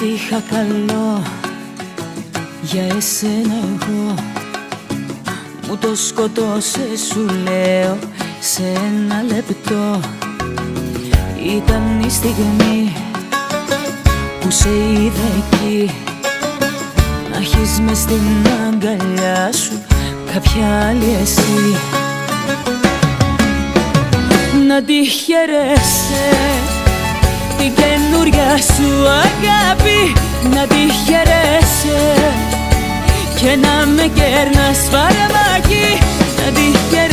Ό,τι είχα καλό για εσένα εγώ μου το σκοτώσες, σου λέω, σε ένα λεπτό. Ήταν η στιγμή που σε είδα εκεί, να έχεις μες στην αγκαλιά σου κάποια άλλη εσύ. Να τη χαιρέσαι την καινούρια σου αγάπη, να τη χαιρέσαι και να με κέρνας φαρμάκι, να τη χαιρέσαι